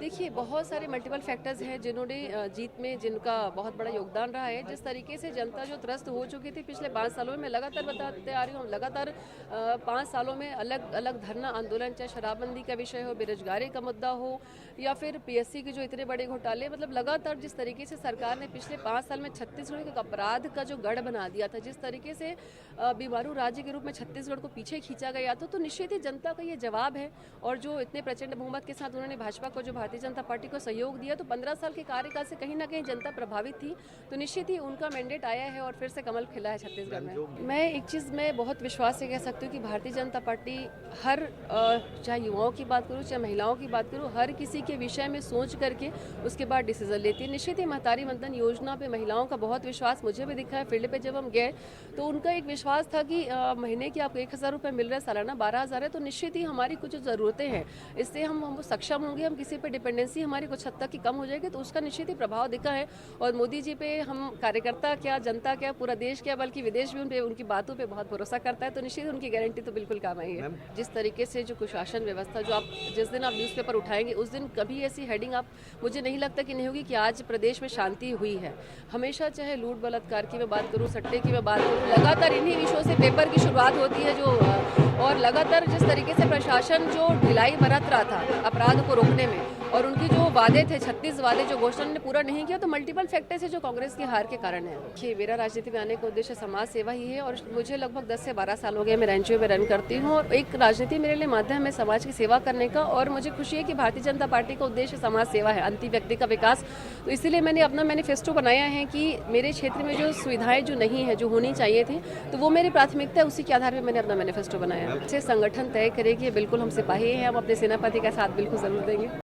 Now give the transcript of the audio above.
देखिए, बहुत सारे मल्टीपल फैक्टर्स हैं जिन्होंने जीत में जिनका बहुत बड़ा योगदान रहा है। जिस तरीके से जनता जो त्रस्त हो चुकी थी पिछले 5 सालों में, मैं लगातार बताते आ रही हूँ, लगातार 5 सालों में अलग अलग धरना आंदोलन, चाहे शराबबंदी का विषय हो, बेरोजगारी का मुद्दा हो, या फिर पीएससी के जो इतने बड़े घोटाले, मतलब लगातार जिस तरीके से सरकार ने पिछले 5 साल में छत्तीसगढ़ के अपराध का जो गढ़ बना दिया था, जिस तरीके से बीमारू राज्य के रूप में छत्तीसगढ़ को पीछे खींचा गया था, तो निश्चित ही जनता का ये जवाब है। और जो इतने प्रचंड बहुमत के साथ उन्होंने भाजपा को, जो भारतीय जनता पार्टी को सहयोग दिया, तो 15 साल के कार्यकाल से कहीं ना कहीं जनता प्रभावित थी। तो निश्चित ही उनका मैंडेट आया है और फिर से कमल खिला है छत्तीसगढ़ में। मैं एक चीज़ में बहुत विश्वास से कह सकती हूँ कि भारतीय जनता पार्टी हर चाहे युवाओं की बात करूँ, चाहे महिलाओं की बात करूँ, हर किसी के विषय में सोच करके उसके बाद डिसीजन लेती है। निश्चित ही महतारी वंदन योजना पे महिलाओं का बहुत विश्वास मुझे भी दिखा है। फील्ड पे जब हम गए तो उनका एक विश्वास था कि महीने की आपको 1,000 रुपये मिल रहा है, सालाना 12,000 है, तो निश्चित ही हमारी कुछ ज़रूरतें हैं, इससे हम सक्षम होंगे, हम किसी पे डिपेंडेंसी हमारी कुछ हद तक की कम हो जाएगी, तो उसका निश्चित ही प्रभाव दिखा है। और मोदी जी पे हम कार्यकर्ता क्या, जनता क्या, पूरा देश क्या, बल्कि विदेश भी उनकी बातों पे बहुत भरोसा करता है, तो निश्चित उनकी गारंटी तो बिल्कुल काम आई है। जिस तरीके से जो कुशासन व्यवस्था, जो आप जिस दिन आप न्यूज़पेपर उठाएंगे उस दिन कभी ऐसी हेडिंग आप, मुझे नहीं लगता कि नहीं होगी कि आज प्रदेश में शांति हुई है। हमेशा चाहे लूट बलात्कार की मैं बात करूँ, सट्टे की मैं बात करूँ, लगातार इन्हीं विषयों से पेपर की शुरुआत होती है। और लगातार जिस तरीके से प्रशासन जो ढिलाई बरत रहा था अपराध को रोकने में, और उनकी जो वादे थे, 36 वादे जो घोषणा ने पूरा नहीं किया, तो मल्टीपल फैक्टर्स है जो कांग्रेस की हार के कारण है। कि मेरा राजनीति में आने का उद्देश्य समाज सेवा ही है, और मुझे लगभग 10 से 12 साल हो गए मैं एनजीओ में रन करती हूँ, और एक राजनीति मेरे लिए माध्यम है समाज की सेवा करने का। और मुझे खुशी है कि भारतीय जनता पार्टी का उद्देश्य समाज सेवा है, अंतिम व्यक्ति का विकास। तो इसीलिए मैंने अपना मैनिफेस्टो बनाया है कि मेरे क्षेत्र में जो सुविधाएं जो नहीं है, जो होनी चाहिए थी, तो वो मेरी प्राथमिकता है। उसी के आधार पर मैंने अपना मैनिफेस्टो बनाया है। संगठन तय करे कि बिल्कुल हम सिपाही हैं, हम अपने सेनापति का साथ बिल्कुल जरूर देंगे।